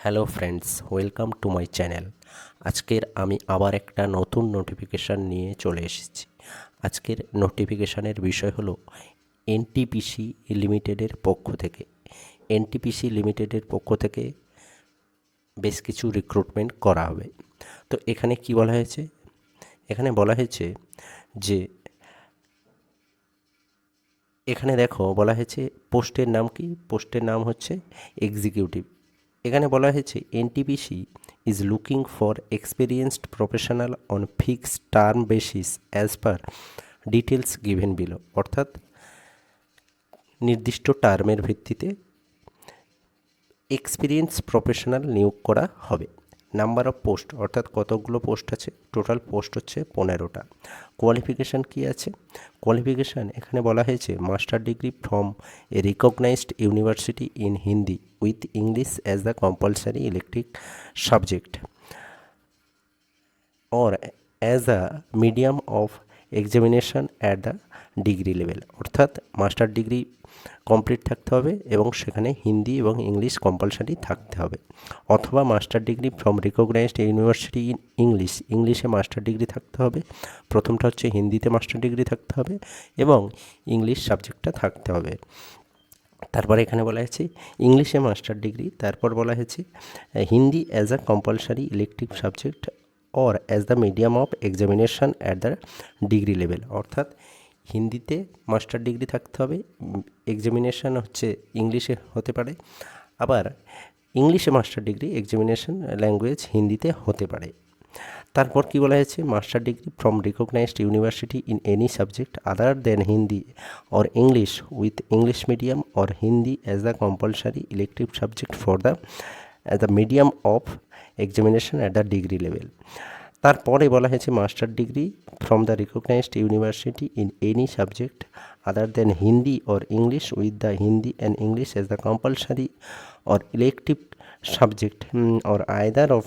Hello friends, welcome to my channel. আজকের আমি আবার একটা নতুন নোটিফিকেশান নিয়ে চলে এসেছি। আজকের নোটিফিকেশানের বিষয় হলো এনটিপিসি লিমিটেডের পক্ষ থেকে বেশ কিছু রিক্রুটমেন্ট করা হবে। তো এখানে কি বলা হয়েছে? এখানে বলা হয়েছে যে এখানে দেখো বলা হয়েছে পোস্টের নাম কি? পোস্টের নাম হচ্ছে এক্সিকিউটিভ। এখানে বলা হয়েছে NTPC is looking for experienced professional on fixed term basis as per details given below. অর্থাৎ নির্দিষ্ট টার্মের ভিত্তিতে এক্সপিরিয়েন্স প্রফেশনাল নিয়োগ করা হবে। নাম্বার অফ পোস্ট অর্থাৎ কতগুলো পোস্ট আছে? টোটাল পোস্ট হচ্ছে 15টা। কোয়ালিফিকেশান কি আছে? কোয়ালিফিকেশান এখানে বলা হয়েছে master degree from a recognized university in Hindi with English as the compulsory elective subject or as a medium of examination at the degree level. অর্থাৎ মাস্টার ডিগ্রি কমপ্লিট থাকতে হবে এবং সেখানে হিন্দি এবং ইংলিশ কম্পালসারি থাকতে হবে, অথবা master degree from recognized university in ইংলিশে মাস্টার ডিগ্রি থাকতে হবে। প্রথমটা হচ্ছে হিন্দিতে মাস্টার ডিগ্রি থাকতে হবে এবং ইংলিশ সাবজেক্টটা থাকতে হবে। তারপরে এখানে বলা হয়েছে ইংলিশে মাস্টার ডিগ্রি, তারপর বলা হয়েছে Hindi as a compulsory elective subject or as the medium of examination at the degree level. অর্থাৎ হিন্দিতে মাস্টার ডিগ্রি থাকতে হবে, এক্সামিনেশান হচ্ছে ইংলিশে হতে পারে, আবার ইংলিশে মাস্টার ডিগ্রি এক্সামিনেশন ল্যাঙ্গুয়েজ হিন্দিতে হতে পারে। তারপর কি বলা হয়েছে master degree from recognized university in any subject other than Hindi or English with English medium or Hindi as the compulsory elective subject for the as the medium of examination at the degree level. তারপরে বলা হয়েছে master degree from the recognized university in any subject other than Hindi or English with the Hindi and English as the compulsory or elective subject or either of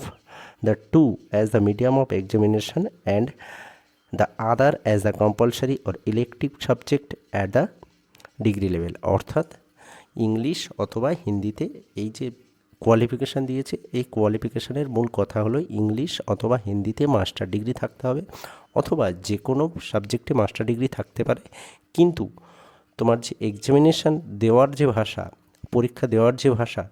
the two as the medium of examination and the other as the compulsory or elective subject at the degree level। অর্থাৎ English অথবা হিন্দিতে এই যে qualification দিয়েছে, এই কোয়ালিফিকেশানের মূল কথা হলো ইংলিশ অথবা হিন্দিতে মাস্টার ডিগ্রি থাকতে হবে, অথবা যে কোনো সাবজেক্টে মাস্টার ডিগ্রি থাকতে পারে, কিন্তু তোমার যে এক্সামিনেশান দেওয়ার যে ভাষা, পরীক্ষা দেওয়ার যে ভাষা,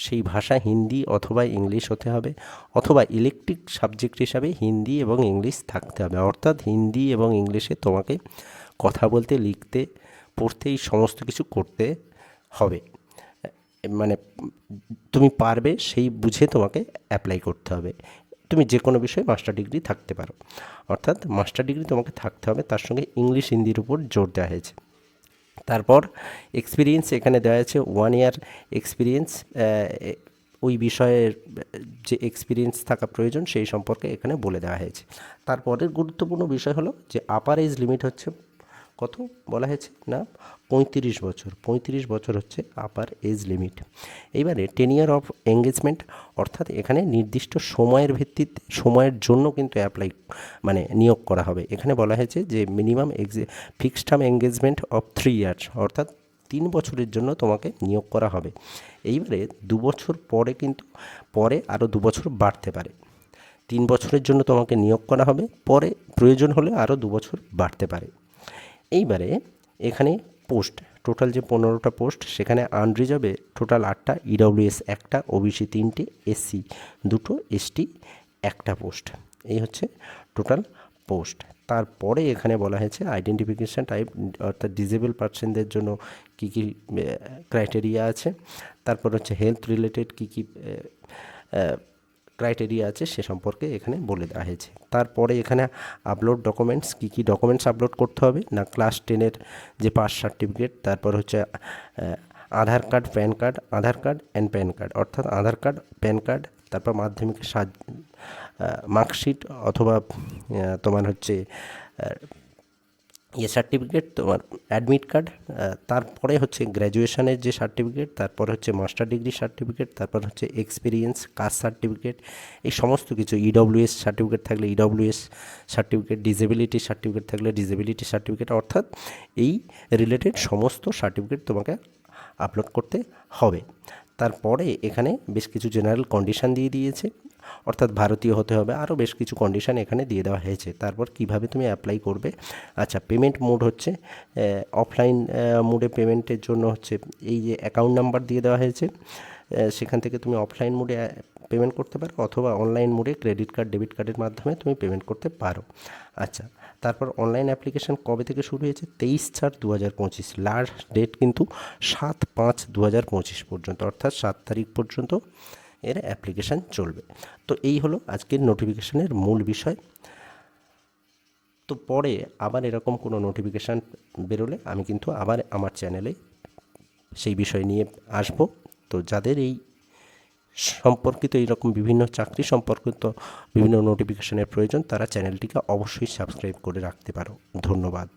সেই ভাষা হিন্দি অথবা ইংলিশ হতে হবে, অথবা ইলেকটিভ সাবজেক্ট হিসাবে হিন্দি এবং ইংলিশ থাকতে হবে। অর্থাৎ হিন্দি এবং ইংলিশে তোমাকে কথা বলতে, লিখতে, পড়তে এই সমস্ত কিছু করতে হবে। মানে তুমি পারবে সেই বুঝে তোমাকে অ্যাপ্লাই করতে হবে। তুমি যে কোনো বিষয়ে মাস্টার ডিগ্রি থাকতে পারো, অর্থাৎ মাস্টার ডিগ্রি তোমাকে থাকতে হবে, তার সঙ্গে ইংলিশ হিন্দির উপর জোর দেওয়া হয়েছে। তারপর এক্সপিরিয়েন্স এখানে দেওয়া আছে 1 ইয়ার এক্সপিরিয়েন্স, ওই বিষয়ের যে এক্সপিরিয়েন্স থাকা প্রয়োজন সেই সম্পর্কে এখানে বলে দেওয়া হয়েছে। তারপরের গুরুত্বপূর্ণ বিষয় হলো যে আপার এজ লিমিট হচ্ছে কত বলা হয়েছে না, 35 বছর। 35 বছর হচ্ছে আপার এজ লিমিট। এইবারে টেনিয়ার অফ এঙ্গেজমেন্ট, অর্থাৎ এখানে নির্দিষ্ট সময়ের ভিত্তিতে, সময়ের জন্য কিন্তু নিয়োগ করা হবে। এখানে বলা হয়েছে যে minimum fixed term engagement of 3 years, অর্থাৎ 3 বছরের জন্য তোমাকে নিয়োগ করা হবে। এইবারে 2 বছর পরে কিন্তু পরে আরও 2 বছর বাড়তে পারে। 3 বছরের জন্য তোমাকে নিয়োগ করা হবে, পরে প্রয়োজন হলে আরও 2 বছর বাড়তে পারে। এইবারে এখানে পোস্ট টোটাল যে 15টা পোস্ট, সেখানে আনরিজার্ভে টোটাল 8টা, ইডব্লিউএস 1টা, ওবিসি 3টে, এসসি 2টো, এসটি 1টা পোস্ট। এই হচ্ছে টোটাল পোস্ট। তারপরে এখানে বলা হয়েছে আইডেন্টিফিকেশান টাইপ, অর্থাৎ ডিসেবল পার্সনদের জন্য কী কী ক্রাইটেরিয়া আছে, তারপর হচ্ছে হেলথ রিলেটেড কী কী ক্রাইটেরিয়া আছে সে সম্পর্কে এখানে বলে দেওয়া হয়েছে। তারপরে এখানে আপলোড ডকুমেন্টস, কী কী ডকুমেন্টস আপলোড করতে হবে না, ক্লাস 10-এর যে পাস সার্টিফিকেট, তারপর হচ্ছে Aadhaar card, PAN card, Aadhaar card and PAN card, অর্থাৎ আধার কার্ড, প্যান কার্ড, তারপর মাধ্যমিকের মার্কশিট, অথবা তোমার হচ্ছে সার্টিফিকেট, তোমার অ্যাডমিট কার্ড, তারপরে হচ্ছে গ্র্যাজুয়েশনের যে সার্টিফিকেট, তারপর হচ্ছে মাস্টার ডিগ্রি সার্টিফিকেট, তারপর হচ্ছে এক্সপিরিয়েন্স, কাস্ট সার্টিফিকেট, এই সমস্ত কিছু, ইডব্লিউএস সার্টিফিকেট থাকলে ইডব্লিউএস সার্টিফিকেট, ডিসেবিলিটি সার্টিফিকেট থাকলে ডিসেবিলিটি সার্টিফিকেট, অর্থাৎ এই রিলেটেড সমস্ত সার্টিফিকেট তোমাকে আপলোড করতে হবে। তারপরে এখানে বেশ কিছু জেনারেল কন্ডিশান দিয়ে দিয়েছে, অর্থাৎ ভারতীয় হতে হবে, আরও বেশ কিছু কন্ডিশান এখানে দিয়ে দেওয়া হয়েছে। তারপর কিভাবে তুমি অ্যাপ্লাই করবে। আচ্ছা, পেমেন্ট মোড হচ্ছে অফলাইন মোডে পেমেন্টের জন্য হচ্ছে এই যে অ্যাকাউন্ট নাম্বার দিয়ে দেওয়া হয়েছে, সেখান থেকে তুমি অফলাইন মোডে পেমেন্ট করতে পারো, অথবা অনলাইন মোডে ক্রেডিট কার্ড ডেবিট কার্ডের মাধ্যমে তুমি পেমেন্ট করতে পারো। আচ্ছা, তারপর অনলাইন অ্যাপ্লিকেশান কবে থেকে শুরু হয়েছে? 23/4/2025। লাস্ট ডেট কিন্তু 7/5/2025 পর্যন্ত, অর্থাৎ 7 তারিখ পর্যন্ত এর অ্যাপ্লিকেশান চলবে। তো এই হলো আজকের নোটিফিকেশানের মূল বিষয়। তো পরে আবার এরকম কোনো নোটিফিকেশান বেরোলে আমি কিন্তু আবার আমার চ্যানেলে সেই বিষয় নিয়ে আসব। তো যাদের এই সম্পর্কিত এইরকম বিভিন্ন চাকরি সম্পর্কিত বিভিন্ন নোটিফিকেশানের প্রয়োজন, তারা চ্যানেলটিকে অবশ্যই সাবস্ক্রাইব করে রাখতে পারো। ধন্যবাদ।